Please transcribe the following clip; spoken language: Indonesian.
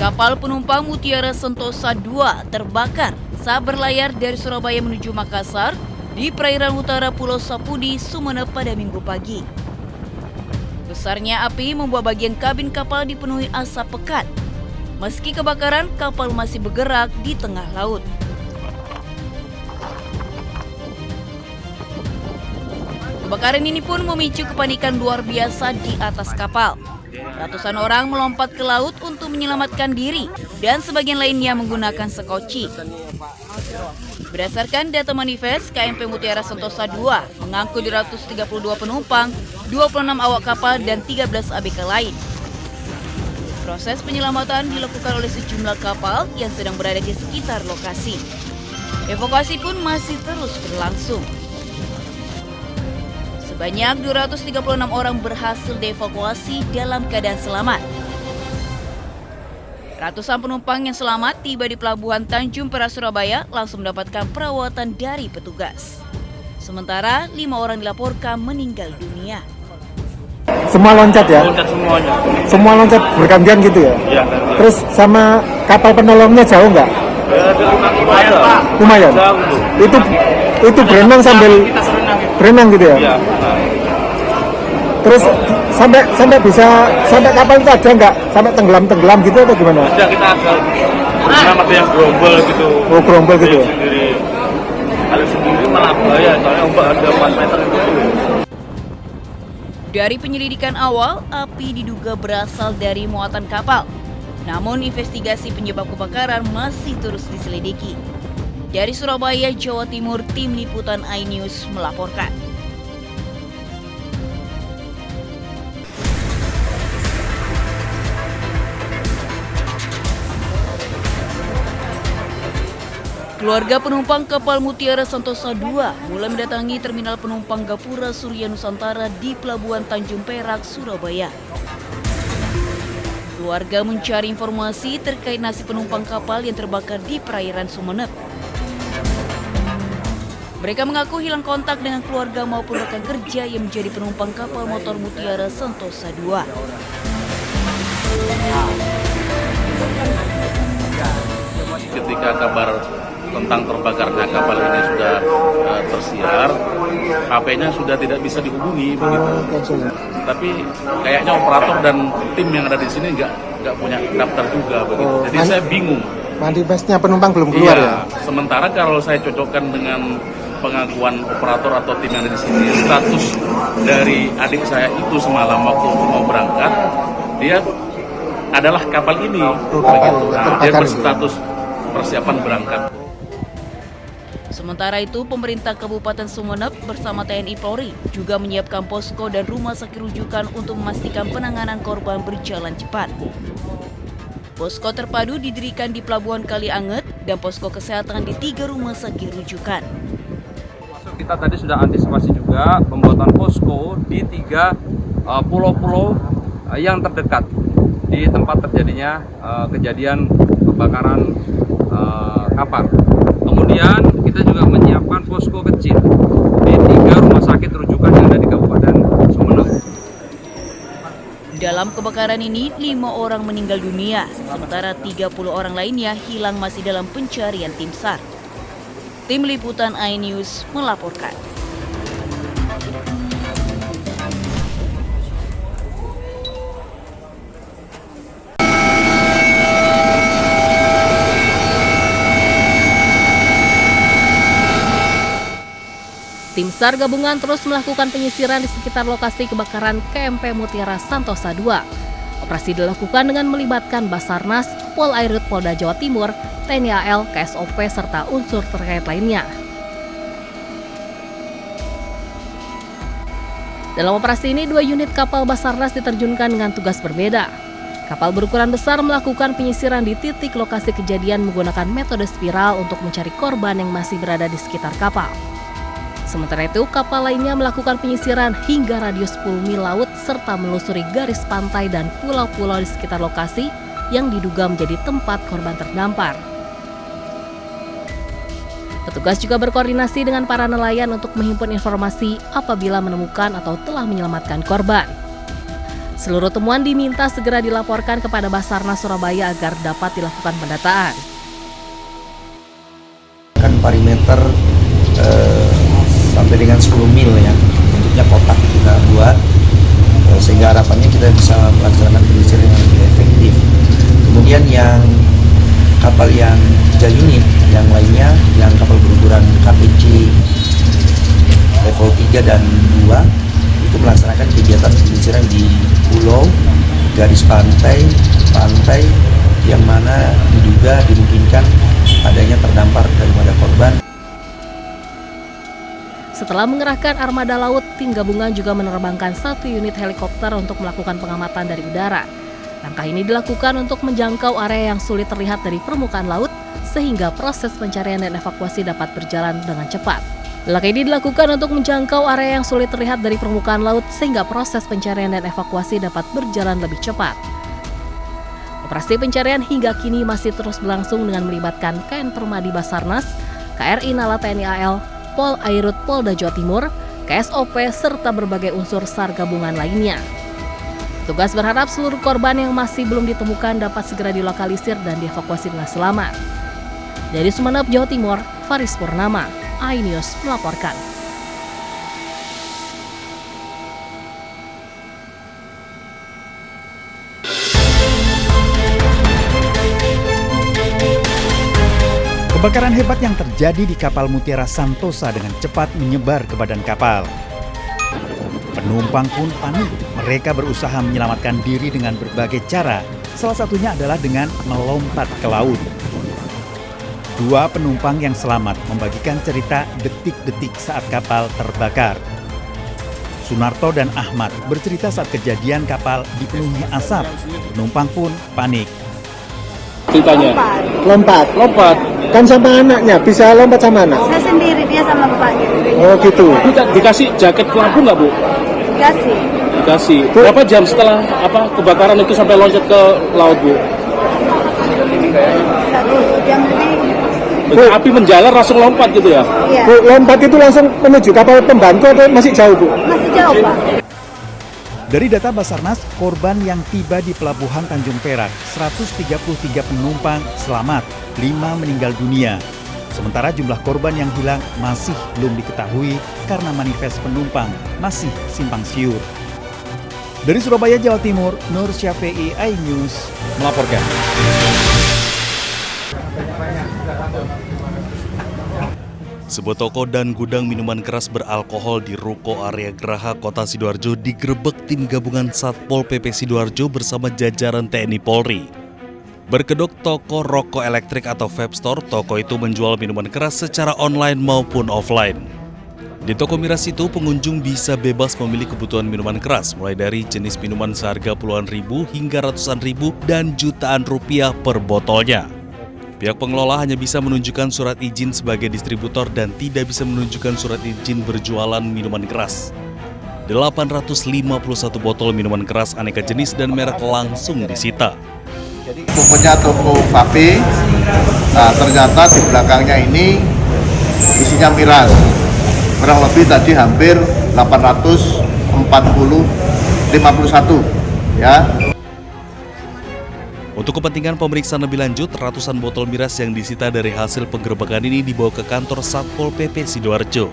Kapal penumpang Mutiara Sentosa II terbakar saat berlayar dari Surabaya menuju Makassar di perairan utara Pulau Sapudi, Sumeneb pada Minggu pagi. Besarnya api membuat bagian kabin kapal dipenuhi asap pekat. Meski kebakaran, kapal masih bergerak di tengah laut. Kebakaran ini pun memicu kepanikan luar biasa di atas kapal. Ratusan orang melompat ke laut untuk menyelamatkan diri dan sebagian lainnya menggunakan sekoci. Berdasarkan data manifest, KMP Mutiara Sentosa II mengangkut 232 penumpang, 26 awak kapal dan 13 ABK lain. Proses penyelamatan dilakukan oleh sejumlah kapal yang sedang berada di sekitar lokasi. Evakuasi pun masih terus berlangsung. Sebanyak 236 orang berhasil dievakuasi dalam keadaan selamat. Ratusan penumpang yang selamat tiba di Pelabuhan Tanjung Perak, Surabaya langsung mendapatkan perawatan dari petugas. Sementara 5 orang dilaporkan meninggal dunia. Semua loncat ya? Loncat semuanya. Semua loncat bergantian gitu ya? Iya. Terus sama kapal penolongnya jauh nggak? Lumayan Pak. Lumayan? Jauh. Itu berenang sambil Kita serenang. berenang gitu ya? Iya. Terus sampai bisa sampai kapal itu ada nggak? Sampai tenggelam gitu atau gimana? Ada kita agak ada yang gerombol gitu. Oh, gerombol gitu ya? Kalau sendiri malah bahaya, soalnya ombak ada 4 meter gitu. Dari penyelidikan awal, api diduga berasal dari muatan kapal. Namun investigasi penyebab kebakaran masih terus diselidiki. Dari Surabaya, Jawa Timur, Tim Liputan iNews melaporkan. Keluarga penumpang kapal Mutiara Sentosa II mulai mendatangi terminal penumpang Gapura Surya Nusantara di Pelabuhan Tanjung Perak, Surabaya. Keluarga mencari informasi terkait nasib penumpang kapal yang terbakar di perairan Sumeneb. Mereka mengaku hilang kontak dengan keluarga maupun rekan kerja yang menjadi penumpang kapal motor Mutiara Sentosa II. Ketika kabar tentang terbakarnya kapal ini sudah tersiar, HP-nya sudah tidak bisa dihubungi begitu. Tapi kayaknya operator dan tim yang ada di sini nggak punya daftar juga begitu. Jadi saya bingung. Manifestnya penumpang belum keluar ya? Sementara kalau saya cocokkan dengan pengakuan operator atau tim yang ada di sini, status dari adik saya itu semalam waktu mau berangkat, dia adalah kapal ini. Begitu. Nah, dia berstatus persiapan berangkat. Sementara itu, pemerintah Kabupaten Sumeneb bersama TNI Polri juga menyiapkan posko dan rumah sakit rujukan untuk memastikan penanganan korban berjalan cepat. Posko terpadu didirikan di Pelabuhan Kalianget dan posko kesehatan di 3 rumah sakit rujukan. Kita tadi sudah antisipasi juga pembuatan posko di 3 pulau-pulau yang terdekat di tempat terjadinya kejadian kebakaran kapal. Kemudian kita juga menyiapkan posko kecil di 3 rumah sakit rujukan yang ada di Kabupaten Sumeneb. Dalam kebakaran ini, 5 orang meninggal dunia, sementara 30 orang lainnya hilang masih dalam pencarian tim SAR. Tim Liputan iNews melaporkan. Tim SAR gabungan terus melakukan penyisiran di sekitar lokasi kebakaran KMP Mutiara Sentosa II. Operasi dilakukan dengan melibatkan Basarnas, Polairut Polda Jawa Timur, TNI AL, KSOP, serta unsur terkait lainnya. Dalam operasi ini, 2 unit kapal Basarnas diterjunkan dengan tugas berbeda. Kapal berukuran besar melakukan penyisiran di titik lokasi kejadian menggunakan metode spiral untuk mencari korban yang masih berada di sekitar kapal. Sementara itu, kapal lainnya melakukan penyisiran hingga radius 10 mil laut serta menelusuri garis pantai dan pulau-pulau di sekitar lokasi yang diduga menjadi tempat korban terdampar. Petugas juga berkoordinasi dengan para nelayan untuk menghimpun informasi apabila menemukan atau telah menyelamatkan korban. Seluruh temuan diminta segera dilaporkan kepada Basarnas Surabaya agar dapat dilakukan pendataan. Kan perimeter sampai dengan 10 mil ya, bentuknya kotak kita buat sehingga harapannya kita bisa melaksanakan penyisiran yang lebih efektif. Kemudian yang kapal yang 3 unit, yang lainnya yang kapal berukuran KPC level 3 dan 2 itu melaksanakan kegiatan penyisiran di pulau, garis pantai yang mana diduga dimungkinkan adanya terdampar daripada korban. Setelah mengerahkan armada laut, tim gabungan juga menerbangkan 1 unit helikopter untuk melakukan pengamatan dari udara. Langkah ini dilakukan untuk menjangkau area yang sulit terlihat dari permukaan laut, sehingga proses pencarian dan evakuasi dapat berjalan dengan cepat. Langkah ini dilakukan untuk menjangkau area yang sulit terlihat dari permukaan laut, sehingga proses pencarian dan evakuasi dapat berjalan lebih cepat. Operasi pencarian hingga kini masih terus berlangsung dengan melibatkan KN Permadi Basarnas, KRI Nala TNI AL, Pol Airut Polda Jawa Timur, KSOP, serta berbagai unsur SAR gabungan lainnya. Tugas berharap seluruh korban yang masih belum ditemukan dapat segera dilokalisir dan dievakuasi dengan selamat. Dari Sumeneb, Jawa Timur, Faris Purnama, iNews melaporkan. Kebakaran hebat yang terjadi di kapal Mutiara Santosa dengan cepat menyebar ke badan kapal. Penumpang pun panik. Mereka berusaha menyelamatkan diri dengan berbagai cara. Salah satunya adalah dengan melompat ke laut. 2 penumpang yang selamat membagikan cerita detik-detik saat kapal terbakar. Sunarto dan Ahmad bercerita saat kejadian kapal dipenuhi asap. Penumpang pun panik. Ceritanya? Lompat. Kan sama anaknya, bisa lompat sama anak? Saya sendiri, dia sama bapaknya. Oh gitu. Dikasih jaket pelampung nggak, Bu? Dikasih. Berapa jam setelah kebakaran itu sampai loncat ke laut, Bu? 1 jam lebih. Api menjalar langsung lompat gitu ya? Iya. Bu, lompat itu langsung menuju kapal pembantu atau masih jauh, Bu? Masih jauh, Pak. Dari data Basarnas, korban yang tiba di Pelabuhan Tanjung Perak, 133 penumpang selamat, 5 meninggal dunia. Sementara jumlah korban yang hilang masih belum diketahui karena manifest penumpang masih simpang siur. Dari Surabaya, Jawa Timur, Nur Syafi'i, iNews melaporkan. Sebuah toko dan gudang minuman keras beralkohol di Ruko Area Geraha, Kota Sidoarjo digerebek tim gabungan Satpol PP Sidoarjo bersama jajaran TNI Polri. Berkedok toko rokok elektrik atau vape store, toko itu menjual minuman keras secara online maupun offline. Di toko miras itu, pengunjung bisa bebas memilih kebutuhan minuman keras, mulai dari jenis minuman seharga puluhan ribu hingga ratusan ribu dan jutaan rupiah per botolnya. Pihak pengelola hanya bisa menunjukkan surat izin sebagai distributor dan tidak bisa menunjukkan surat izin berjualan minuman keras. 851 botol minuman keras aneka jenis dan merek langsung disita. Tokonya toko vape, ternyata di belakangnya ini isinya miras. Kurang lebih tadi hampir 851 ya. Untuk kepentingan pemeriksaan lebih lanjut, ratusan botol miras yang disita dari hasil penggerebekan ini dibawa ke kantor Satpol PP Sidoarjo.